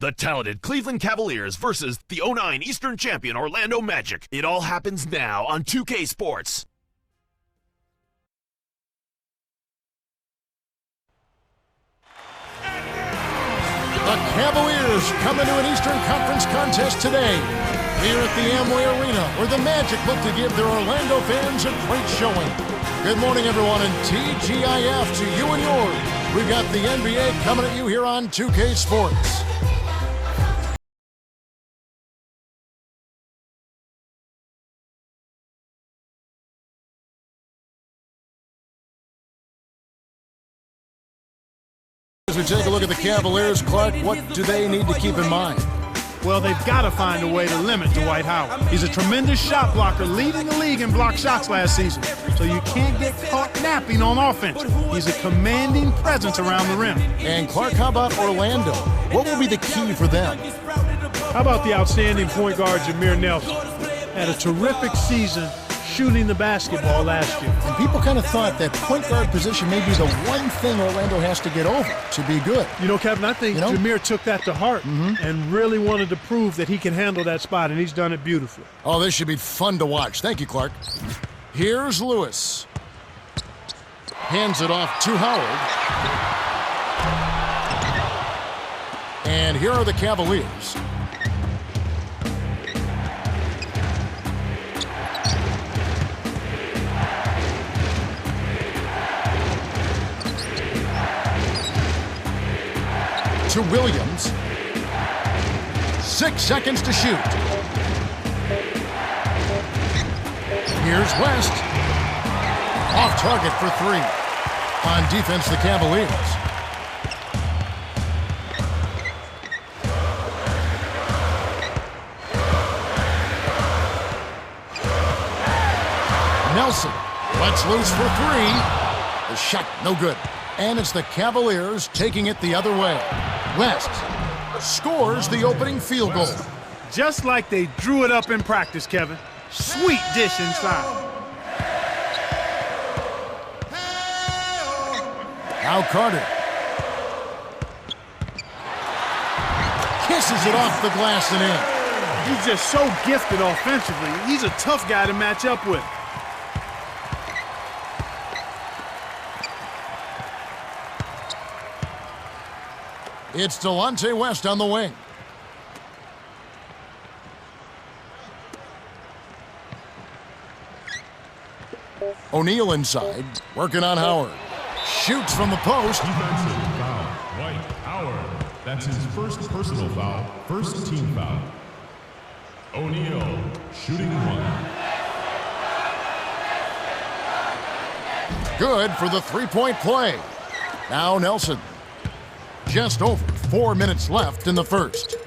The talented Cleveland Cavaliers versus the '09 Eastern champion Orlando Magic. It all happens now on 2K Sports. The Cavaliers come into an Eastern Conference contest today here at the Amway Arena, where the Magic look to give their Orlando fans a great showing. Good morning, everyone, and TGIF to you and yours. We've got the NBA coming at you here on 2K Sports. As we take a look at the Cavaliers, Clark, what do they need to keep in mind? Well, they've got to find a way to limit Dwight Howard. He's a tremendous shot blocker, leading the league in blocked shots last season. So you can't get caught napping on offense. He's a commanding presence around the rim. And Clark, how about Orlando? What will be the key for them? How about the outstanding point guard Jameer Nelson? Had a terrific season shooting the basketball last year. And people kind of thought that point guard position may be the one thing Orlando has to get over to be good. You know, Kevin, I think Jameer took that to heart and really wanted to prove that he can handle that spot, and he's done it beautifully. Oh, this should be fun to watch. Thank you, Clark. Here's Lewis. Hands it off to Howard. And here are the Cavaliers. To Williams. 6 seconds to shoot. Here's West. Off target for three. On defense, the Cavaliers. Nelson lets loose for three. The shot no good. And it's the Cavaliers taking it the other way. West scores the opening field goal. Just like they drew it up in practice, Kevin. Sweet dish inside. Now Carter. Kisses it off the glass and in. He's just so gifted offensively. He's a tough guy to match up with. It's Delonte West on the wing. O'Neal inside, working on Howard. Shoots from the post. Defensive foul, Dwight Howard. That's his first personal foul, first team foul. O'Neal, shooting one. Good for the three-point play. Now Nelson. Just over 4 minutes left in the first. The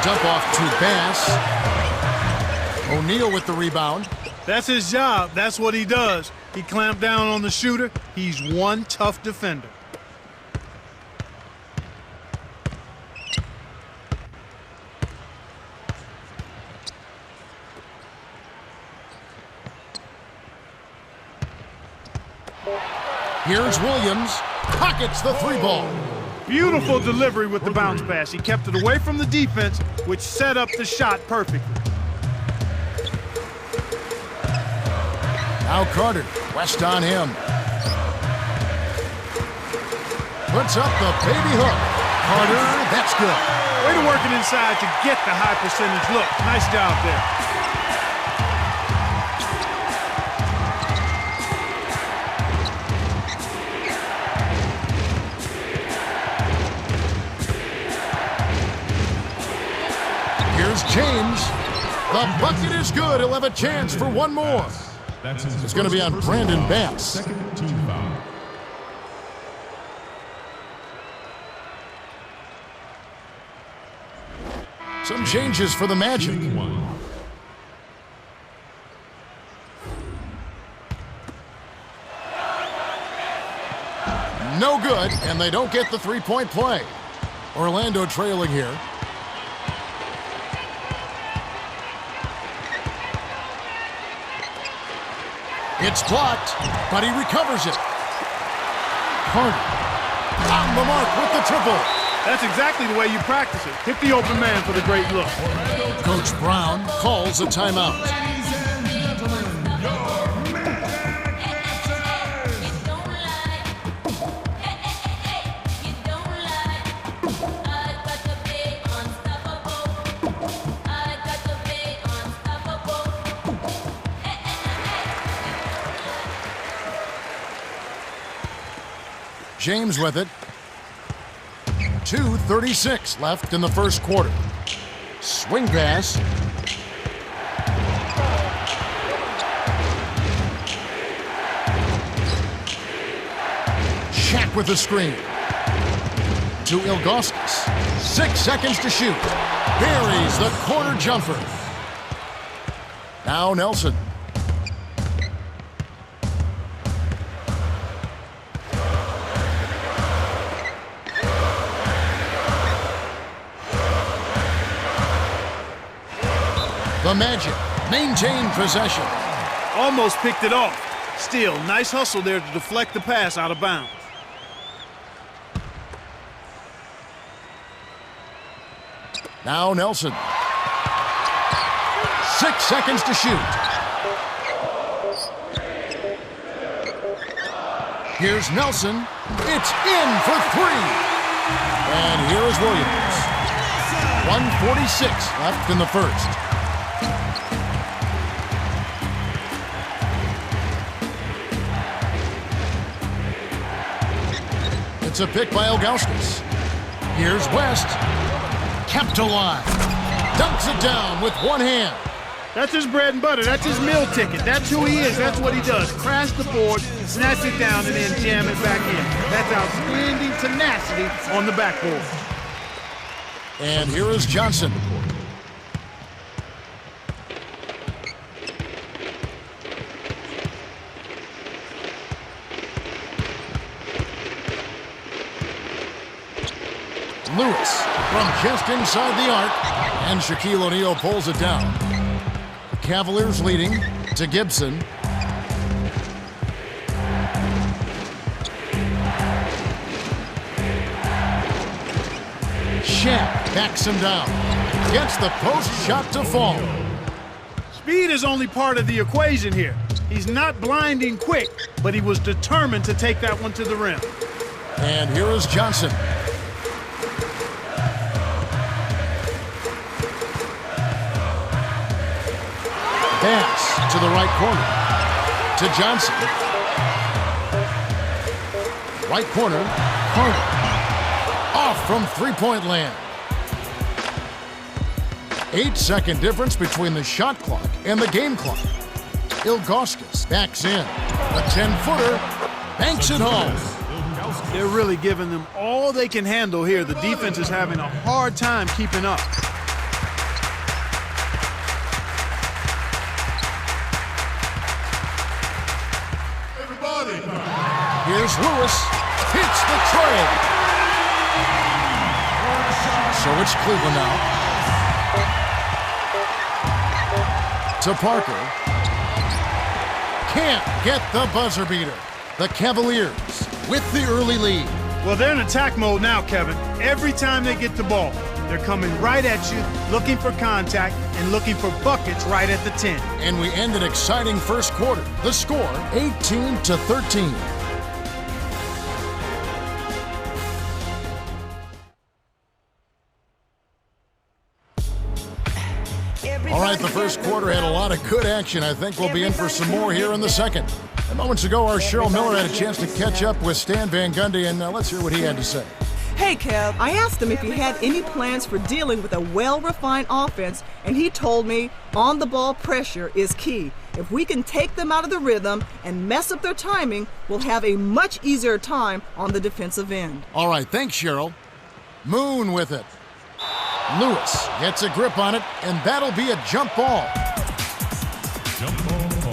dump off to Bass. O'Neal with the rebound. That's his job. That's what he does. He clamped down on the shooter. He's one tough defender. Here's Williams. Pockets the three ball. Beautiful delivery with the bounce pass. He kept it away from the defense, which set up the shot perfectly. Now Carter. West on him. Puts up the baby hook. Carter, that's good. Way to work it inside to get the high percentage look. Nice job there. James, the bucket is good. He'll have a chance for one more. It's going to be on Brandon Bass. Second team foul. Some changes for the Magic. No good, and they don't get the three-point play. Orlando trailing here. It's blocked, but he recovers it. Carter on the mark with the triple. That's exactly the way you practice it. Hit the open man for the great look. Coach Brown calls a timeout. James with it. 2:36 left in the first quarter. Swing pass. Shaq with the screen. To Ilgauskas. 6 seconds to shoot. Buries the corner jumper. Now Nelson. The Magic maintain possession. Almost picked it off. Still, nice hustle there to deflect the pass out of bounds. Now Nelson. 6 seconds to shoot. Here's Nelson. It's in for 3. And here is Williams. 1:46 left in the first. It's a pick by Ilgauskas. Here's West. Kept alive. Dunks it down with one hand. That's his bread and butter. That's his meal ticket. That's who he is. That's what he does. Crash the board, snatch it down, and then jam it back in. That's outstanding tenacity on the backboard. And here is Johnson. Lewis from just inside the arc, and Shaquille O'Neal pulls it down. Cavaliers leading to Gibson. Shaq backs him down. Gets the post shot to fall. Speed is only part of the equation here. He's not blinding quick, but he was determined to take that one to the rim. And here is Johnson. Pass to the right corner. To Johnson. Right corner, Carter. Off from three-point land. 8-second difference between the shot clock and the game clock. Ilgauskas backs in. A 10-footer banks it home. They're really giving them all they can handle here. The defense is having a hard time keeping up. Here's Lewis. Hits the tray. So it's Cleveland now. To Parker. Can't get the buzzer beater. The Cavaliers with the early lead. Well, they're in attack mode now, Kevin. Every time they get the ball, they're coming right at you, looking for contact and looking for buckets right at the 10. And we end an exciting first quarter. The score, 18-13. All right, the first quarter had a lot of good action. I think we'll be in for some more here in the second. And moments ago, our Cheryl Miller had a chance to catch up with Stan Van Gundy, and let's hear what he had to say. Hey, Kev, I asked him if he had any plans for dealing with a well-refined offense, and he told me on-the-ball pressure is key. If we can take them out of the rhythm and mess up their timing, we'll have a much easier time on the defensive end. All right, thanks, Cheryl. Moon with it. Lewis gets a grip on it, and that'll be a jump ball. Jump ball call.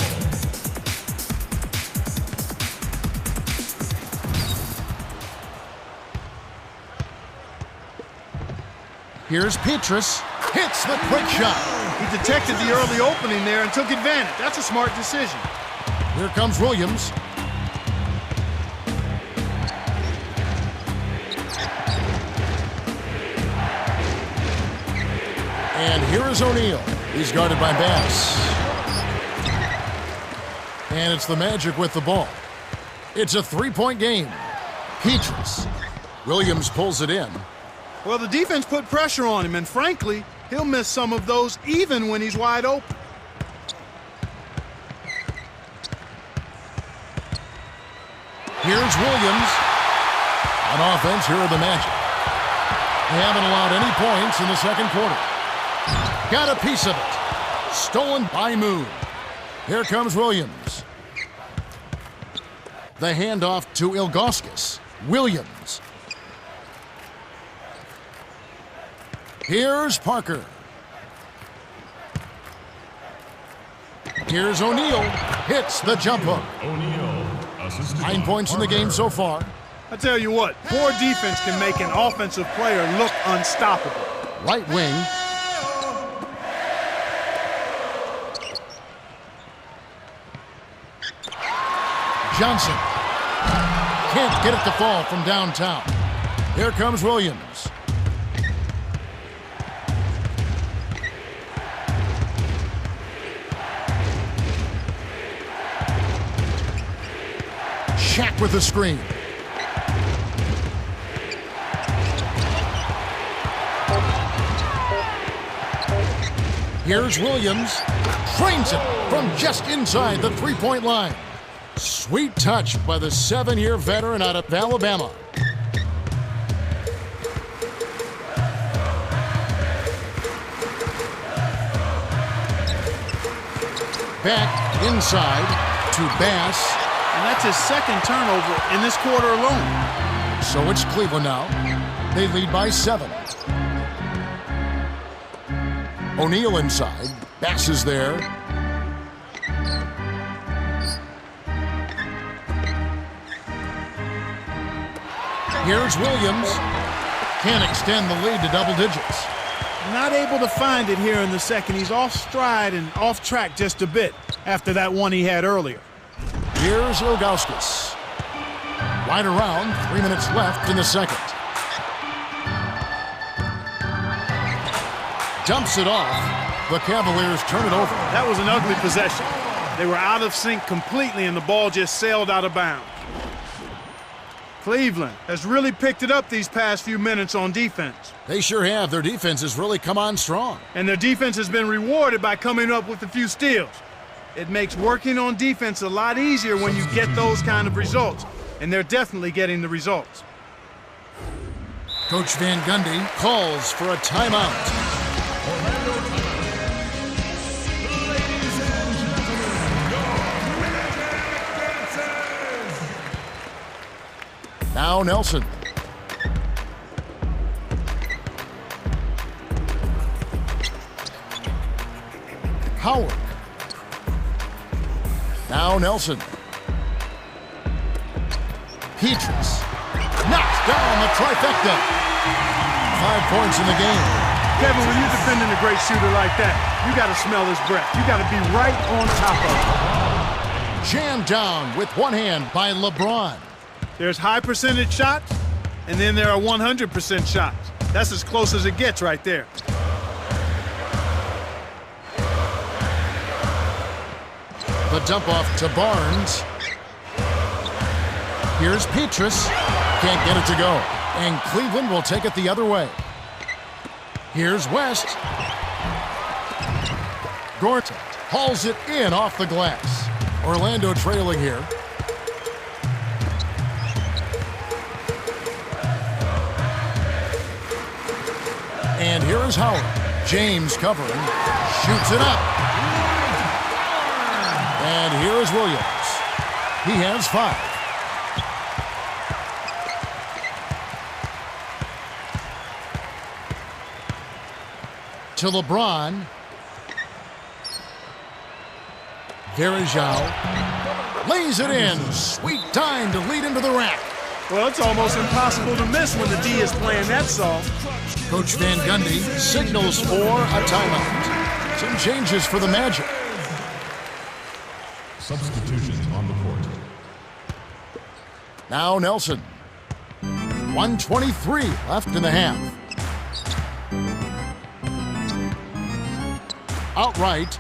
Here's Petrus. Hits the quick shot. He detected the early opening there and took advantage. That's a smart decision. Here comes Williams. And here is O'Neal. He's guarded by Bass. And it's the Magic with the ball. It's a 3-point game. Peaches. Williams pulls it in. Well, the defense put pressure on him, and frankly, he'll miss some of those even when he's wide open. Here's Williams. On offense, here are the Magic. They haven't allowed any points in the second quarter. Got a piece of it. Stolen by Moon. Here comes Williams. The handoff to Ilgauskas. Williams. Here's Parker. Here's O'Neal. Hits the jump hook. O'Neal, assisted 9 points in the game so far. I tell you what, poor defense can make an offensive player look unstoppable. Right wing. Johnson. Can't get it to fall from downtown. Here comes Williams. Shaq with the screen. Here's Williams. Trains it from just inside the three-point line. Sweet touch by the 7-year veteran out of Alabama. Back inside to Bass. And that's his second turnover in this quarter alone. So it's Cleveland now. They lead by 7. O'Neal inside. Bass is there. Here's Williams. Can't extend the lead to double digits. Not able to find it here in the second. He's off stride and off track just a bit after that one he had earlier. Here's Ilgauskas. Right around, 3 minutes left in the second. Dumps it off. The Cavaliers turn it over. That was an ugly possession. They were out of sync completely and the ball just sailed out of bounds. Cleveland has really picked it up these past few minutes on defense. They sure have. Their defense has really come on strong. And their defense has been rewarded by coming up with a few steals. It makes working on defense a lot easier when you get those kind of results. And they're definitely getting the results. Coach Van Gundy calls for a timeout. Now Nelson. Howard. Now Nelson. Peaches. Knocks down the trifecta. 5 points in the game. Kevin, when you're defending a great shooter like that, you got to smell his breath. You got to be right on top of him. Jammed down with one hand by LeBron. There's high percentage shots, and then there are 100% shots. That's as close as it gets right there. The dump off to Barnes. Here's Petrus. Can't get it to go. And Cleveland will take it the other way. Here's West. Gorton hauls it in off the glass. Orlando trailing here. And here is Howard. James covering. Shoots it up. And here is Williams. He has 5. To LeBron. Verajao lays it in. Sweet time to lead into the rack. Well, it's almost impossible to miss when the D is playing that song. Coach Van Gundy signals for a timeout. Some changes for the Magic. Substitutions Now Nelson. 1:23 left in the half. Outright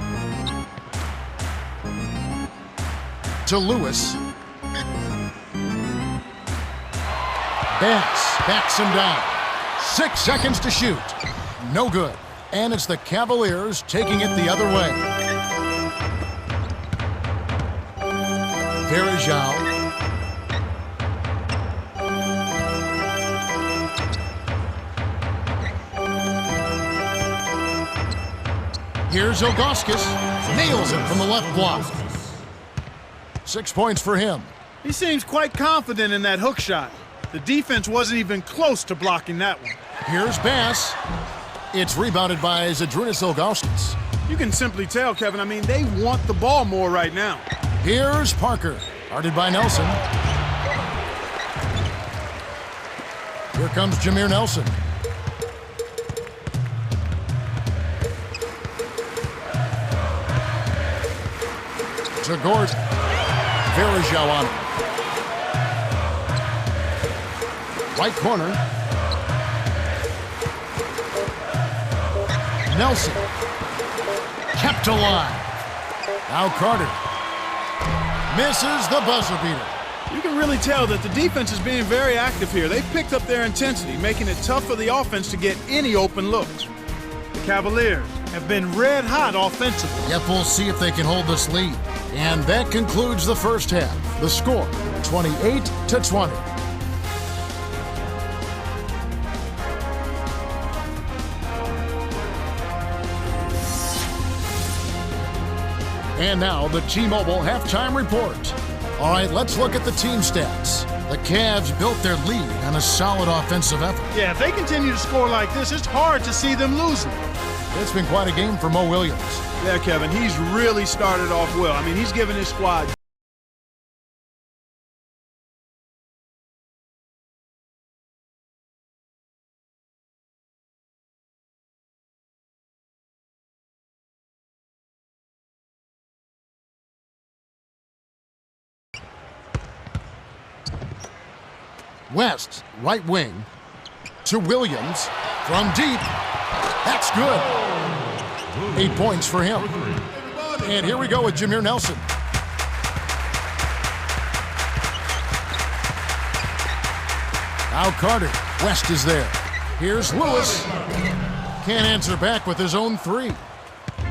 to Lewis. Bass backs him down. 6 seconds to shoot. No good. And it's the Cavaliers taking it the other way. Verjao. Here's Ilgauskas. Nails it from the left block. 6 points for him. He seems quite confident in that hook shot. The defense wasn't even close to blocking that one. Here's Bass. It's rebounded by Zydrunas Ilgauskas. You can simply tell, Kevin, I mean, they want the ball more right now. Here's Parker. Guarded by Nelson. Here comes Jameer Nelson. To Gordon. Verjao on it. Right corner. Nelson. Kept alive. Now Carter. Misses the buzzer beater. You can really tell that the defense is being very active here. They've picked up their intensity, making it tough for the offense to get any open looks. The Cavaliers have been red hot offensively. Yep, we'll see if they can hold this lead. And that concludes the first half. The score, 28-20. And now the T-Mobile halftime report. All right, let's look at the team stats. The Cavs built their lead on a solid offensive effort. Yeah, if they continue to score like this, it's hard to see them losing. It's been quite a game for Mo Williams. Yeah, Kevin, he's really started off well. I mean, he's given his squad. West, right wing, to Williams, from deep. That's good. 8 points for him. And here we go with Jameer Nelson. Now Carter. West is there. Here's Lewis. Can't answer back with his own three.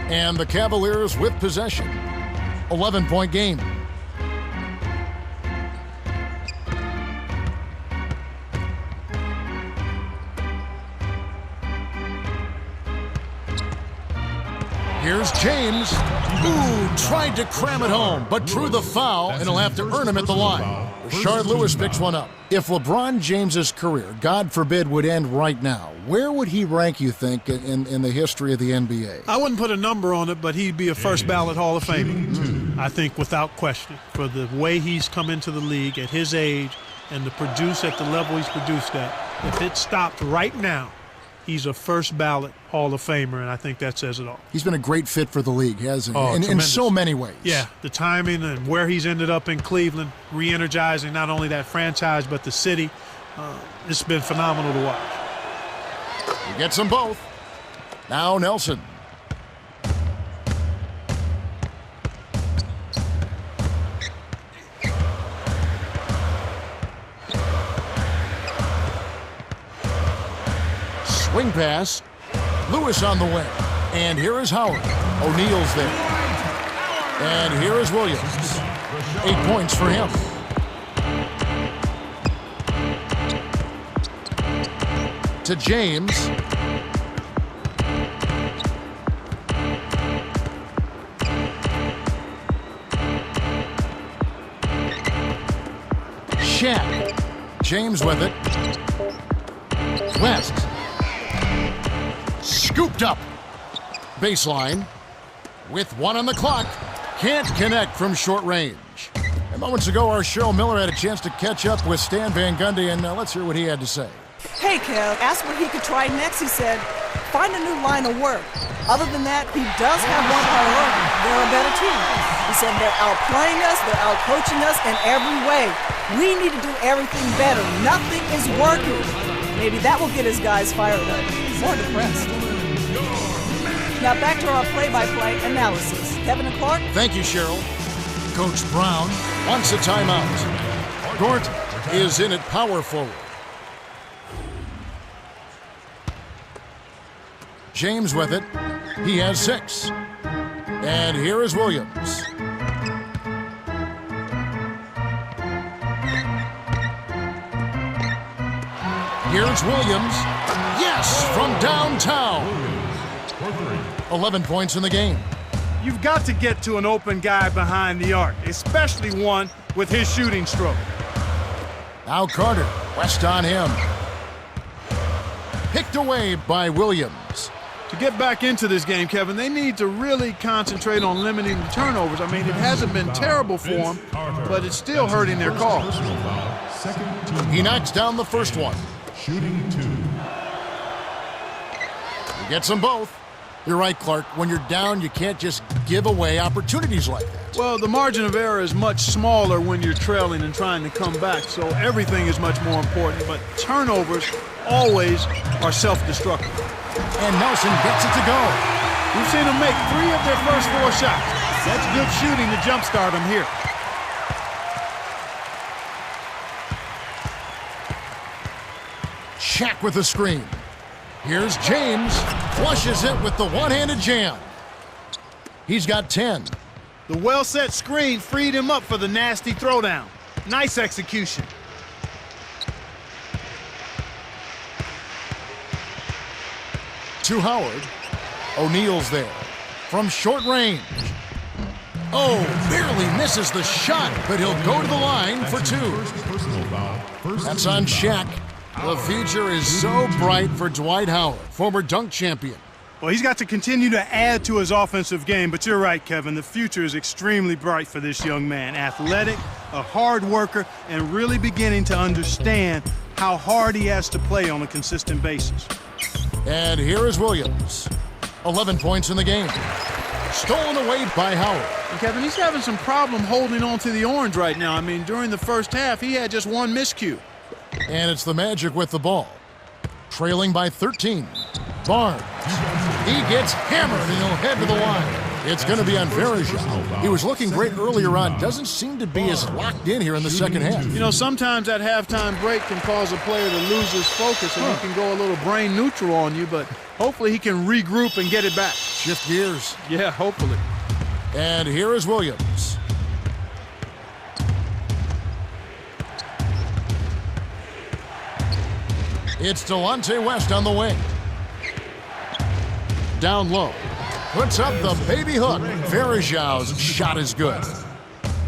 And the Cavaliers with possession. 11-point game. Here's James. Ooh, tried to cram it home, but drew the foul, and he'll have to earn him at the line. Rashard Lewis picks one up. If LeBron James's career, God forbid, would end right now, where would he rank, you think, in the history of the NBA? I wouldn't put a number on it, but he'd be a first ballot Hall of Famer. I think without question, for the way he's come into the league at his age and to produce at the level he's produced at. If it stopped right now, he's a first ballot Hall of Famer, and I think that says it all. He's been a great fit for the league, hasn't he? Oh, in so many ways. Yeah, the timing and where he's ended up in Cleveland, re-energizing not only that franchise but the city. It's been phenomenal to watch. He gets them both. Now Nelson. Swing pass. Lewis on the wing. And here is Howard. O'Neal's there. And here is Williams. 8 points for him. To James. Shaq. James with it. West. Scooped up. Baseline. With 1 on the clock. Can't connect from short range. And moments ago, our Cheryl Miller had a chance to catch up with Stan Van Gundy, and let's hear what he had to say. Hey, Kev, asked what he could try next. He said, find a new line of work. Other than that, he does have one priority. They're a better team. He said they're outplaying us, they're outcoaching us in every way. We need to do everything better. Nothing is working. Maybe that will get his guys fired up. More depressed. Now back to our play-by-play analysis. Kevin and Clark? Thank you, Cheryl. Coach Brown wants a timeout. Gort is in at power forward. James with it. He has 6. And here is Williams. Here's Williams. Yes, from downtown. 11 points in the game. You've got to get to an open guy behind the arc, especially one with his shooting stroke. Now Carter, West on him. Picked away by Williams. To get back into this game, Kevin, they need to really concentrate on limiting the turnovers. I mean, it hasn't been terrible for them, but it's still hurting their cause. He knocks down the first one. Shooting 2. He gets them both. You're right, Clark. When you're down, you can't just give away opportunities like that. Well, the margin of error is much smaller when you're trailing and trying to come back, so everything is much more important, but turnovers always are self-destructive. And Nelson gets it to go. We've seen them make 3 of their first 4 shots. That's good shooting to jumpstart them here. Shaq with the screen. Here's James. Flushes it with the one-handed jam. He's got 10. The well-set screen freed him up for the nasty throwdown. Nice execution. To Howard. O'Neal's there. From short range. Oh, barely misses the shot, but he'll go to the line for 2. That's on Shaq. The future is so bright for Dwight Howard, former dunk champion. Well, he's got to continue to add to his offensive game, but you're right, Kevin. The future is extremely bright for this young man. Athletic, a hard worker, and really beginning to understand how hard he has to play on a consistent basis. And here is Williams. 11 points in the game. Stolen away by Howard. And Kevin, he's having some problem holding on to the orange right now. I mean, during the first half, he had just 1 miscue. And it's the Magic with the ball. Trailing by 13. Barnes. He gets hammered and he'll head to the line. It's going to be on Verajao. He was looking great earlier on. Doesn't seem to be as locked in here in the second half. You know, sometimes that halftime break can cause a player to lose his focus and he can go a little brain neutral on you, but hopefully he can regroup and get it back. Shift gears. Yeah, hopefully. And here is Williams. It's Delonte West on the wing. Down low. Puts up the baby hook. Verajao's shot is good.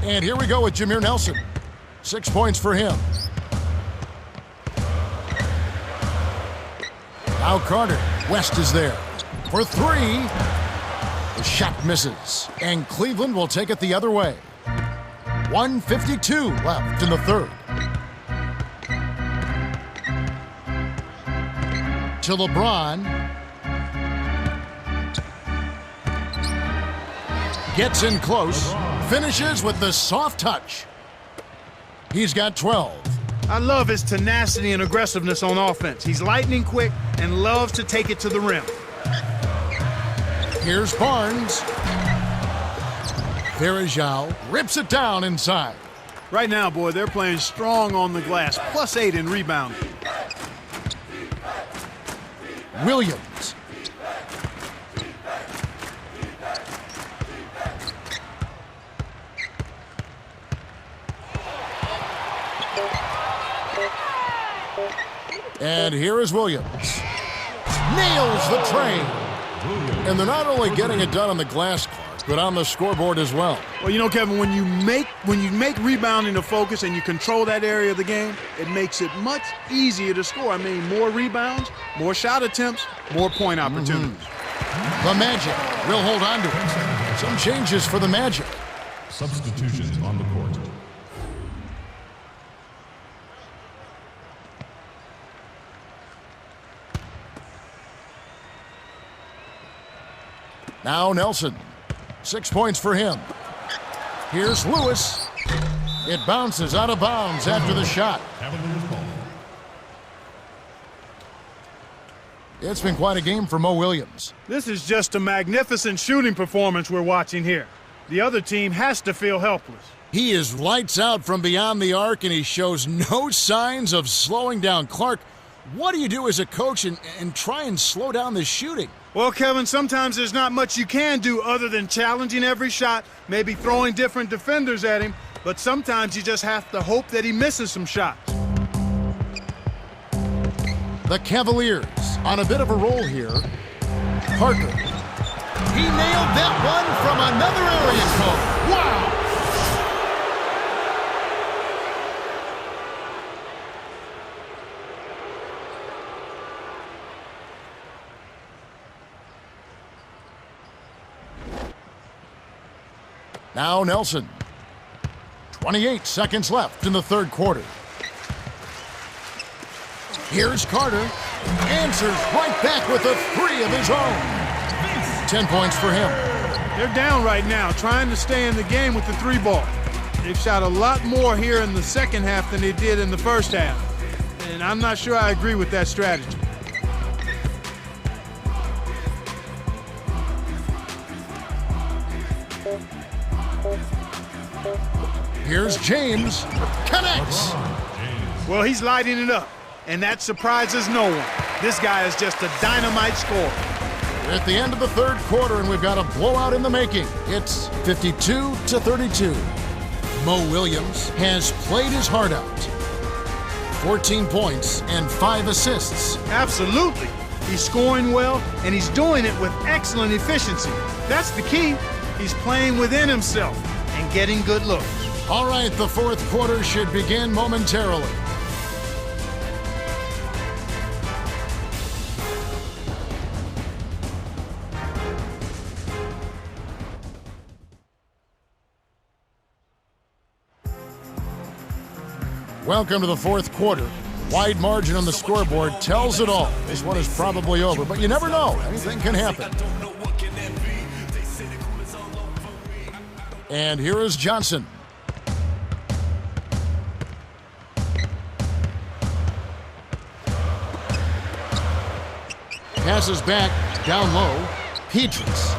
And here we go with Jameer Nelson. 6 points for him. Now Carter. West is there. For 3. The shot misses. And Cleveland will take it the other way. 1:52 left in the third. To LeBron. Gets in close. Finishes with the soft touch. He's got 12. I love his tenacity and aggressiveness on offense. He's lightning quick and loves to take it to the rim. Here's Barnes. Verajao rips it down inside. Right now, boy, they're playing strong on the glass. +8 in rebounding. Williams. And here is Williams. Nails the train. And they're not only getting it done on the glass, Clark, but on the scoreboard as well. Well, you know, Kevin, when you make rebounding a focus and you control that area of the game, it makes it much easier to score. I mean, more rebounds, more shot attempts, more point opportunities. The Magic will hold on to it. Some changes for the Magic. Substitutions on the court. Now Nelson. 6 points for him. Here's Lewis. It bounces out of bounds after the shot. Cavaliers ball. It's been quite a game for Mo Williams. This is just a magnificent shooting performance we're watching here. The other team has to feel helpless. He is lights out from beyond the arc, and he shows no signs of slowing down. Clark, what do you do as a coach and try and slow down the shooting? Well, Kevin, sometimes there's not much you can do other than challenging every shot, maybe throwing different defenders at him, but sometimes you just have to hope that he misses some shots. The Cavaliers on a bit of a roll here. Parker. He nailed that one from another area code. Wow! Now Nelson. 28 seconds left in the third quarter. Here's Carter. Answers right back with a three of his own. 10 points for him. They're down right now, trying to stay in the game with the three ball. They've shot a lot more here in the second half than they did in the first half. And I'm not sure I agree with that strategy. Here's James. Connects. Well, he's lighting it up, and that surprises no one. This guy is just a dynamite scorer. We're at the end of the third quarter, and we've got a blowout in the making. It's 52-32. Mo Williams has played his heart out. 14 points and 5 assists. Absolutely. He's scoring well, and he's doing it with excellent efficiency. That's the key. He's playing within himself and getting good looks. All right, the fourth quarter should begin momentarily. Welcome to the fourth quarter. Wide margin on the scoreboard tells it all. This one is probably over, but you never know. Anything can happen. And here is Johnson. Passes back, down low. Petrus.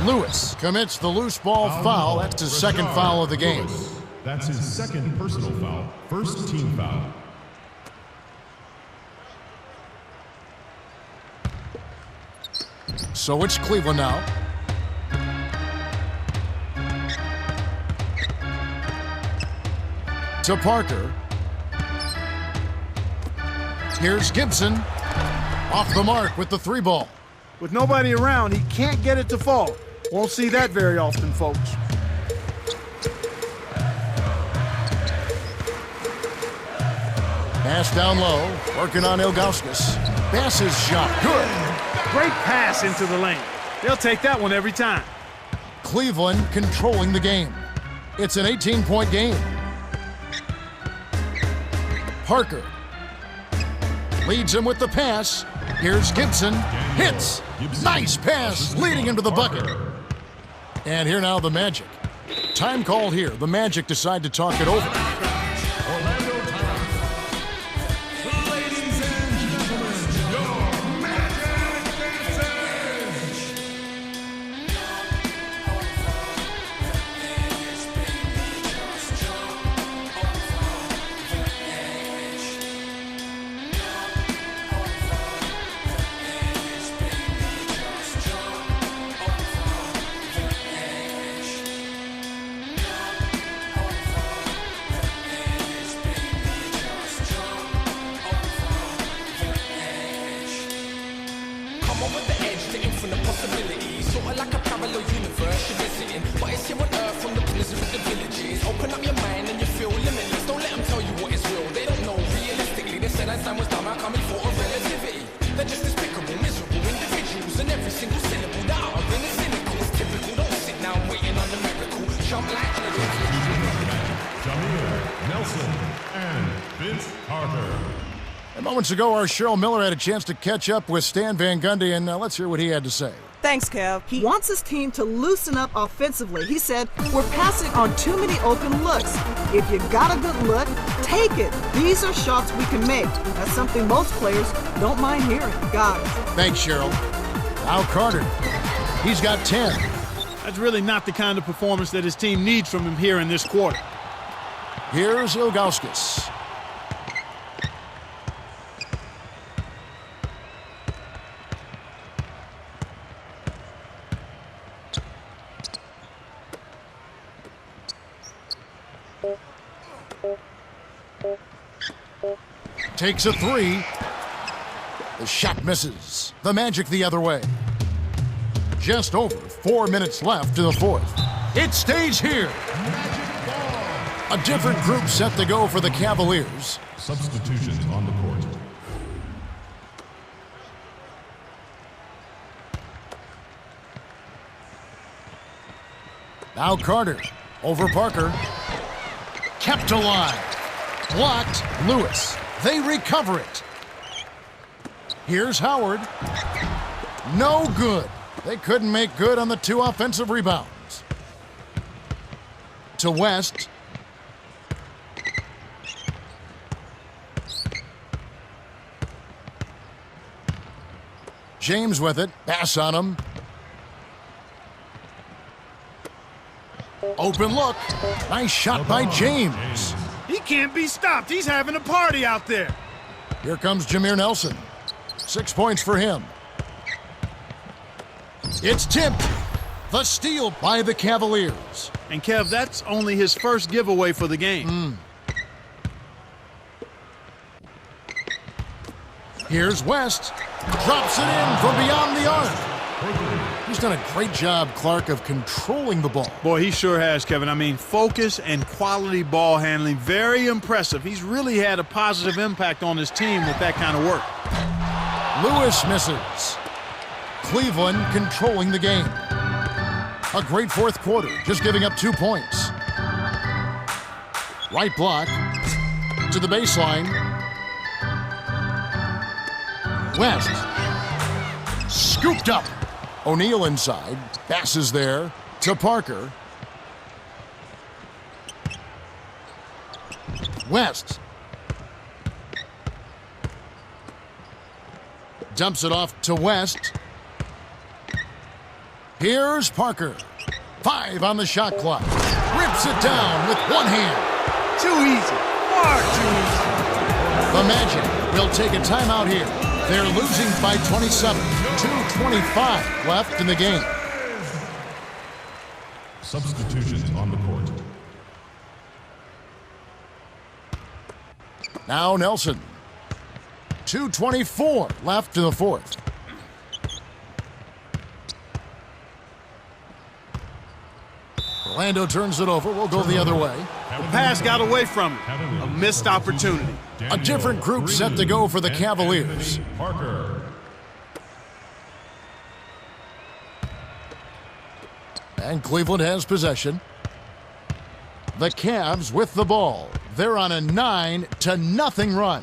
Lewis commits the loose ball foul. That's his second foul of the game. That's his second personal foul. First team foul. So it's Cleveland now. To Parker. Here's Gibson. Off the mark with the three ball. With nobody around, he can't get it to fall. Won't see that very often, folks. Pass down low, working on Ilgauskas. Bass's shot, good. Great pass into the lane. They'll take that one every time. Cleveland controlling the game. It's an 18-point game. Parker leads him with the pass. Here's Gibson. Hits. Nice pass, leading him to the bucket. And here now the Magic. Time called here. The Magic decide to talk it over. Orlando timeout. Ladies and gentlemen, your Magic Dancers. Come over the edge to infinite possibilities. Sort of like a parallel universe you're visiting. But it's here on Earth from the blizzard of the villages. Open up your mind and you feel limitless. Don't let them tell you what is real. They don't know realistically. They said Einstein was dumb. I coming for a relativity. They're just despicable, miserable individuals. And every single syllable that are in is cynical. It's typical. Don't sit down waiting on the miracle. Jump like Jamir, Nelson, and Vince Carter. And moments ago, our Cheryl Miller had a chance to catch up with Stan Van Gundy, and let's hear what he had to say. Thanks, Kev. He wants his team to loosen up offensively. He said, we're passing on too many open looks. If you got a good look, take it. These are shots we can make. That's something most players don't mind hearing. Got it. Thanks, Cheryl. Now Carter. He's got 10. That's really not the kind of performance that his team needs from him here in this quarter. Here's Ilgauskas. Takes a three. The shot misses. The Magic the other way. Just over 4 minutes left to the fourth. It stays here. A different group set to go for the Cavaliers. Substitutions on the court. Now Carter over Parker. Kept alive. Blocked. Lewis. They recover it. Here's Howard. No good. They couldn't make good on the 2 offensive rebounds. To West. James with it. Pass on him. Open look. Nice shot by James. He can't be stopped. He's having a party out there. Here comes Jameer Nelson. 6 points for him. It's tipped. The steal by the Cavaliers. And Kev, that's only his first giveaway for the game. Here's West. Drops it in from beyond the arc. He's done a great job, Clark, of controlling the ball. Boy, he sure has, Kevin. I mean, focus and quality ball handling, very impressive. He's really had a positive impact on his team with that kind of work. Lewis misses. Cleveland controlling the game. A great fourth quarter, just giving up 2 points. Right block to the baseline. West. Scooped up. O'Neal inside. Passes there to Parker. West. Dumps it off to West. Here's Parker. 5 on the shot clock. Rips it down with one hand. Too easy. Far too easy. The Magic will take a timeout here. They're losing by 27. 2:25 left in the game. Substitutions on the court. Now Nelson. 2:24 left in the fourth. Orlando turns it over. We'll go the other way. The pass got away from him. A missed opportunity. A different group set to go for the Cavaliers. Parker. And Cleveland has possession. The Cavs with the ball. They're on a 9-0 run.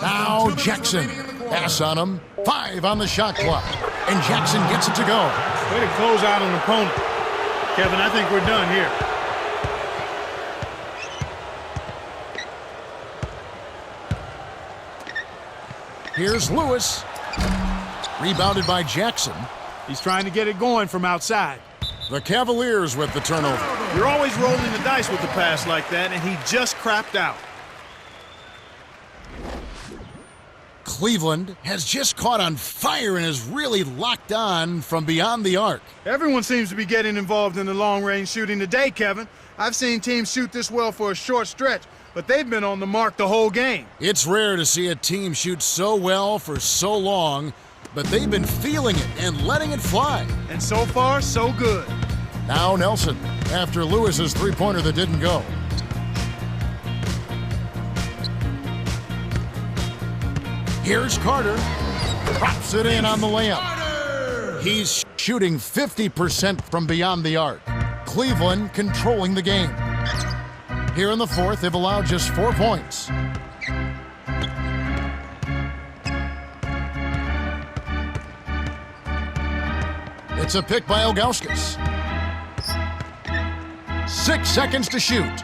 Now Jackson. Pass on him. 5 on the shot clock. And Jackson gets it to go. Way to close out an opponent. Kevin, I think we're done here. Here's Lewis. Rebounded by Jackson. He's trying to get it going from outside. The Cavaliers with the turnover. You're always rolling the dice with the pass like that, and he just crapped out. Cleveland has just caught on fire and is really locked on from beyond the arc. Everyone seems to be getting involved in the long-range shooting today, Kevin. I've seen teams shoot this well for a short stretch, but they've been on the mark the whole game. It's rare to see a team shoot so well for so long, but they've been feeling it and letting it fly. And so far, so good. Now Nelson, after Lewis's three-pointer that didn't go. Here's Carter. Drops it in on the layup. He's shooting 50% from beyond the arc. Cleveland controlling the game. Here in the fourth, they've allowed just 4 points. It's a pick by Ilgauskas. 6 seconds to shoot.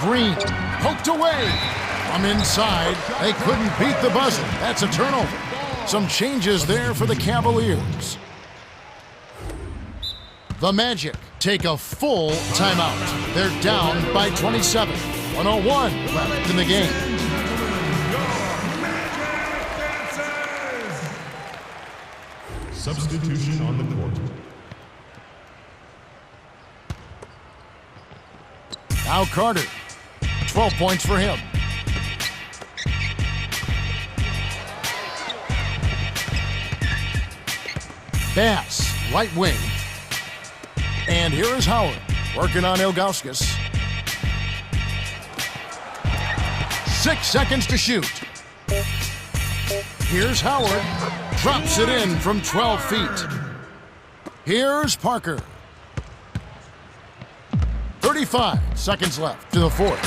Green poked away. From inside, they couldn't beat the buzzer. That's a turnover. Some changes there for the Cavaliers. The Magic take a full timeout. They're down by 27. 1:01 left in the game. Substitution on the court. Now Carter. 12 points for him. Bass, right wing. And here is Howard, working on Ilgauskas. 6 seconds to shoot. Here's Howard, drops it in from 12 feet. Here's Parker. 35 seconds left to the fourth.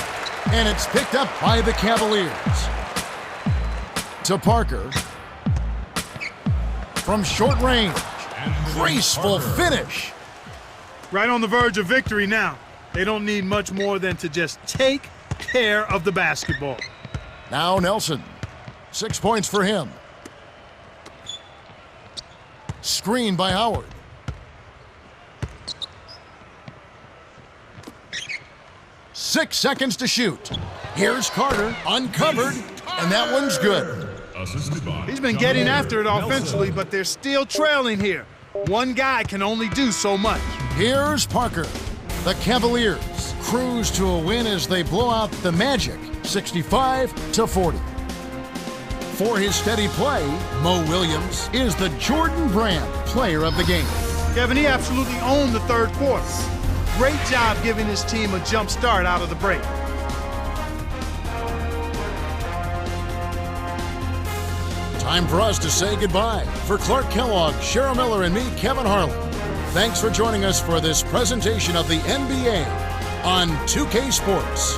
And it's picked up by the Cavaliers. To Parker. From short range. Graceful finish. Right on the verge of victory now. They don't need much more than to just take care of the basketball. Now Nelson. 6 points for him. Screen by Howard. Six seconds to shoot. Here's Carter, uncovered, and that one's good. He's been getting after it offensively, but they're still trailing here. One guy can only do so much. Here's Parker. The Cavaliers cruise to a win as they blow out the Magic, 65-40. For his steady play, Mo Williams is the Jordan Brand Player of the Game. Kevin, he absolutely owned the third quarter. Great job giving his team a jump start out of the break. Time for us to say goodbye. For Clark Kellogg, Cheryl Miller, and me, Kevin Harlan, thanks for joining us for this presentation of the NBA on 2K Sports.